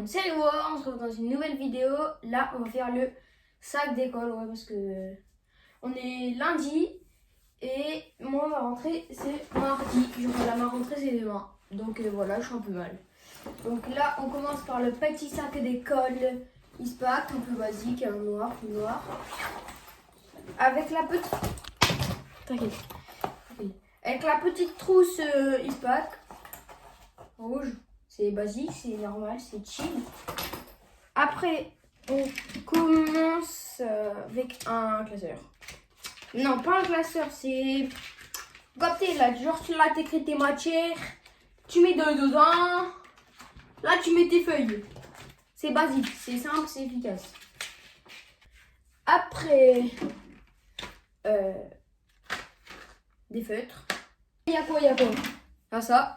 monde, c'est Rivo, on se retrouve dans une nouvelle vidéo. Là, on va faire le sac d'école, ouais, parce que on est lundi et moi, ma rentrée, c'est mardi. Genre, ma rentrée, c'est demain. Donc voilà, je suis un peu mal. Donc là, on commence par le petit sac d'école Ispac, un peu basique, un noir, tout noir. Avec la petite... T'inquiète. Avec la petite trousse Ispac, rouge. C'est basique, c'est normal, c'est chill. Après, on commence avec un classeur. Non, pas un classeur, c'est... Gâté là, genre tu l'as écrit tes matières, tu mets dedans, là tu mets tes feuilles. C'est basique, c'est simple, c'est efficace. Après, des feutres. Il y a quoi? Ah, ça.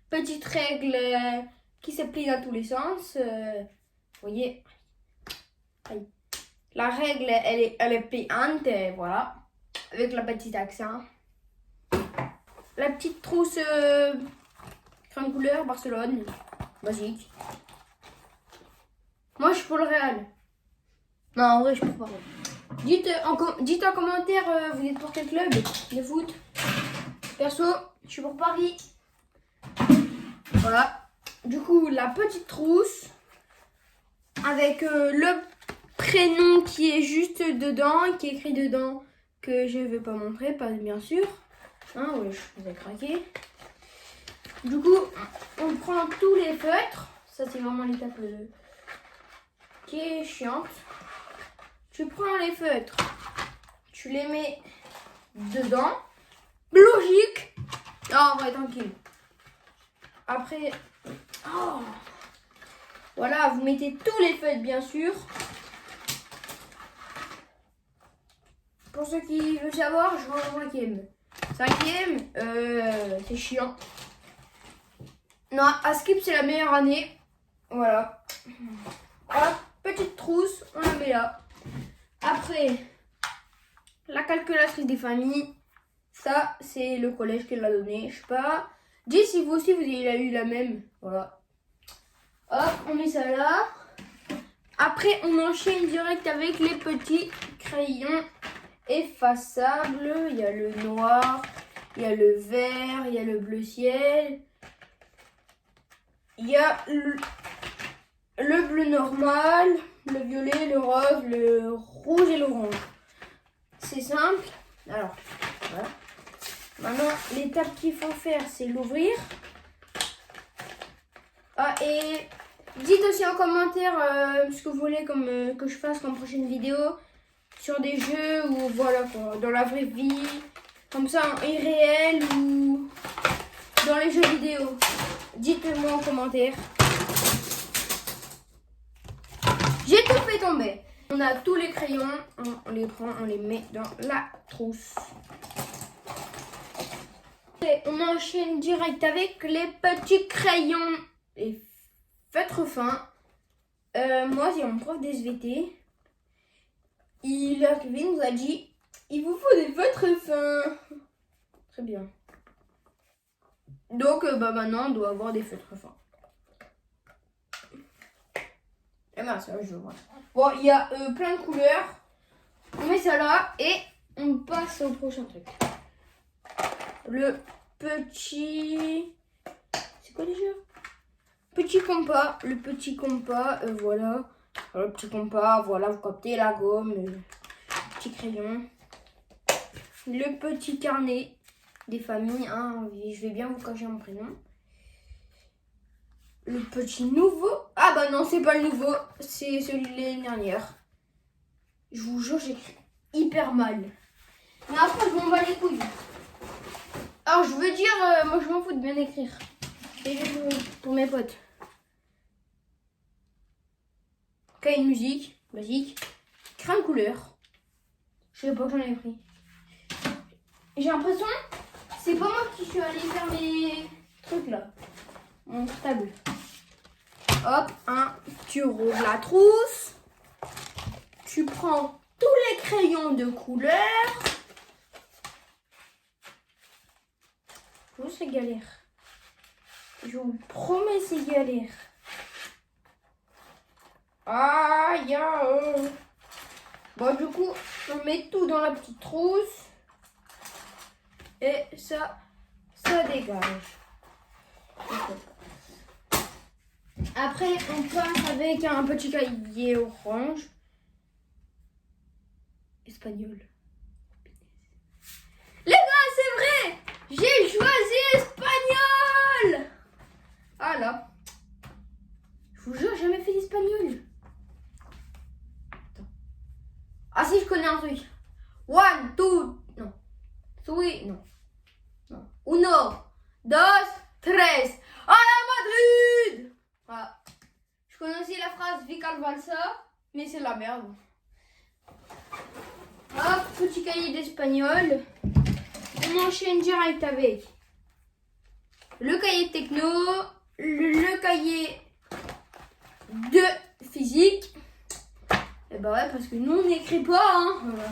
Petite règle qui se plie dans tous les sens. Vous voyez. Aïe. La règle, elle est pliante, voilà. Avec la petite accent. La petite trousse crème couleur Barcelone. Basique. Moi, je suis pour le Real. Non, en vrai, je suis pour pas. Dites en commentaire, vous êtes pour quel club de foot? Perso, je suis pour Paris. Voilà. Du coup, la petite trousse avec le prénom qui est juste dedans, qui est écrit dedans, que je ne vais pas montrer, pas bien sûr. Hein, oui, je vous ai craqué. Du coup, on prend tous les feutres. Ça, c'est vraiment l'étape qui est chiante. Tu prends les feutres, tu les mets dedans. Logique. Non, en vrai, tranquille. Après, oh. Voilà, vous mettez tous les feutres, bien sûr. Pour ceux qui veulent savoir, je vais en cinquième. Cinquième, c'est chiant. Non, à Skip, c'est la meilleure année. Voilà. Hop, petite trousse, on la met là. Après, la calculatrice des familles. Ça, c'est le collège qui l'a donné. Je sais pas. Dites si vous aussi, vous avez eu la même. Voilà. Hop, on met ça là. Après, on enchaîne direct avec les petits crayons effaçables. Il y a le noir, il y a le vert, il y a le bleu ciel. Il y a le bleu normal, le violet, le rose, le rouge et l'orange. C'est simple. Alors, voilà. Maintenant, l'étape qu'il faut faire, c'est l'ouvrir. Ah, et dites aussi en commentaire ce que vous voulez que je fasse comme prochaine vidéo sur des jeux ou voilà quoi, dans la vraie vie, comme ça en irréel ou dans les jeux vidéo. Dites-le-moi en commentaire. J'ai tout fait tomber. On a tous les crayons, on les prend, on les met dans la trousse. Et on enchaîne direct avec les petits crayons et feutres fins. Moi, j'ai mon prof d'SVT. Il est arrivé, il nous a dit il vous faut des feutres fins. Très bien. Donc, maintenant, on doit avoir des feutres fins. Et ben, ça, je vois. Bon, il y a plein de couleurs. On met ça là et on passe au prochain truc. Le petit... C'est quoi déjà? Petit compas. Le petit compas, voilà. Alors, le petit compas, voilà, vous captez la gomme, le petit crayon. Le petit carnet des familles, hein, je vais bien vous cacher mon prénom. Le petit nouveau. Ah bah non, c'est pas le nouveau, c'est celui de l'année dernière. Je vous jure, j'écris hyper mal. Mais après, je m'en bats les couilles. Alors, je veux dire, moi je m'en fous de bien écrire. Et pour mes potes. Cahier de musique, basique. Crayon de couleur. Je sais pas que j'en ai pris. J'ai l'impression, c'est pas moi qui suis allée faire mes trucs là. Mon table. Hop, tu rouvres la trousse. Tu prends tous les crayons de couleur. Oh, c'est galère. Je vous promets, c'est galère. Aïe. Bon, du coup, on met tout dans la petite trousse. Et ça dégage. Après, on passe avec un petit cahier orange. Espagnol. Les gars, c'est vrai! J'ai choisi espagnol! Ah là. Je vous jure, j'ai jamais fait d'espagnol. Ah si, je connais un truc. One, two, non. Three, non. Non. Uno, dos, tres. A la Madrid! Voilà. Je connais aussi la phrase Vic al Barça, mais c'est la merde. Hop, petit cahier d'espagnol. On enchaîne direct avec le cahier de techno, le cahier de physique. Et bah ouais, parce que nous on n'écrit pas, hein. Voilà.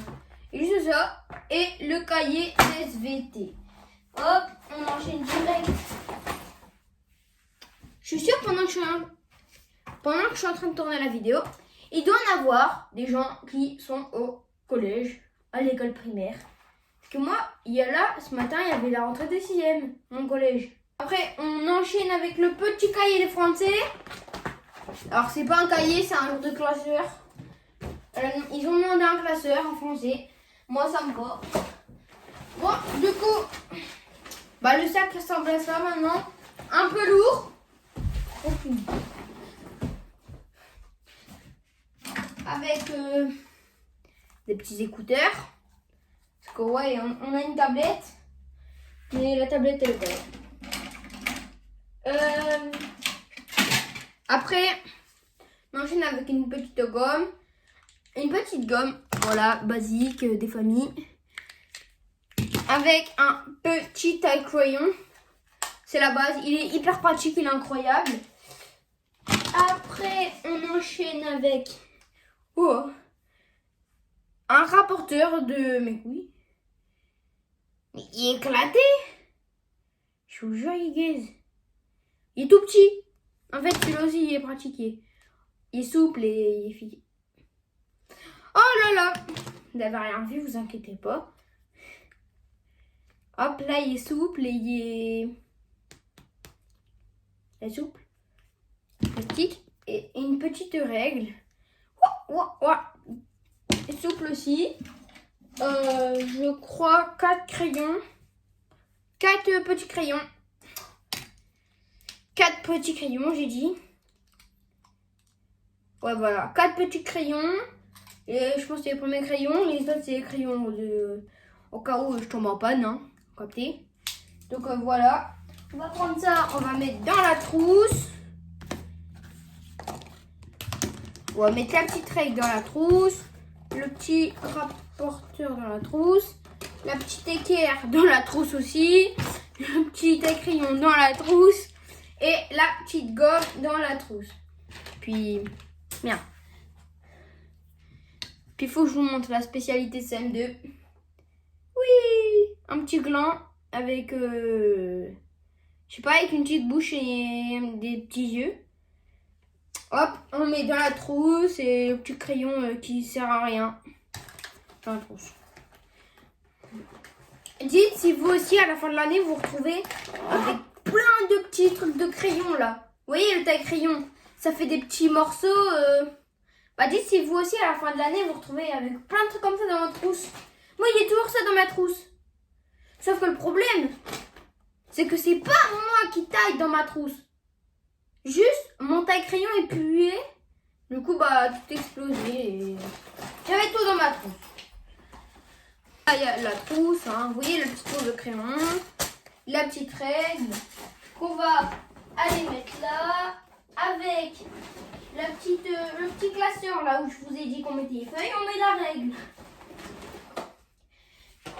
Et juste ça. Et le cahier SVT. Hop, on enchaîne direct. Je suis sûre pendant que je suis en train de tourner la vidéo, il doit en avoir des gens qui sont au collège, à l'école primaire. Parce que moi, ce matin, il y avait la rentrée des 6e, mon collège. Après, on enchaîne avec le petit cahier de français. Alors, c'est pas un cahier, c'est un jour de classeur. Ils ont demandé un classeur en français. Moi, ça me va. Bon, du coup, bah, le sac ressemble à ça maintenant. Un peu lourd. Avec des petits écouteurs. Parce que ouais, on a une tablette. Mais la tablette, elle est pas. Après, on enchaîne avec une petite gomme. Une petite gomme, voilà, basique, des familles. Avec un petit taille-crayon. C'est la base, il est hyper pratique, il est incroyable. Après, on enchaîne avec un rapporteur de mes couilles. Mais il est éclaté. Je vous jure, il gaze. Il est tout petit. En fait, celui-là aussi, il est pratiqué. Il est souple et il est efficace. Oh là là. Vous n'avez rien vu, vous inquiétez pas. Hop, là, il est souple et il est souple. Plastique. Et une petite règle. Et souple aussi. Je crois 4 crayons. 4 petits crayons. 4 petits crayons, j'ai dit. Ouais, voilà. 4 petits crayons. Et je pense que c'est les premiers crayons. Les autres, c'est les crayons au cas où je tombe en panne. Hein. Capté. Donc voilà. On va prendre ça. On va mettre dans la trousse. On va mettre la petite règle dans la trousse. Le petit rapporteur dans la trousse. La petite équerre dans la trousse aussi. Le petit crayon dans la trousse. Et la petite gomme dans la trousse. Puis, bien. Puis il faut que je vous montre la spécialité CM2. Oui, un petit gland avec, je sais pas, avec une petite bouche et des petits yeux. Hop, on met dans la trousse et le petit crayon qui sert à rien dans la trousse. Dites si vous aussi à la fin de l'année vous retrouvez avec plein de petits trucs de crayon là. Vous voyez le taille-crayon, ça fait des petits morceaux. Bah dites si vous aussi à la fin de l'année vous retrouvez avec plein de trucs comme ça dans votre trousse. Moi il y a toujours ça dans ma trousse. Sauf que le problème, c'est que c'est pas moi qui taille dans ma trousse. Juste mon taille-crayon est pué. Du coup bah tout explosé. Et... j'avais tout dans ma trousse. Là il y a la trousse, hein. Vous voyez le petit pot de crayon. La petite règle qu'on va aller mettre là. Avec le petit classeur là où je vous ai dit qu'on mettait les feuilles, on met la règle.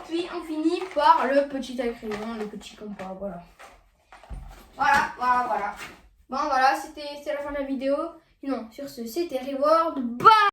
Puis on finit par le petit taille-crayon, le petit compas, voilà. Voilà. Bon voilà, c'était la fin de la vidéo. Non, sur ce, c'était Reward. Bye.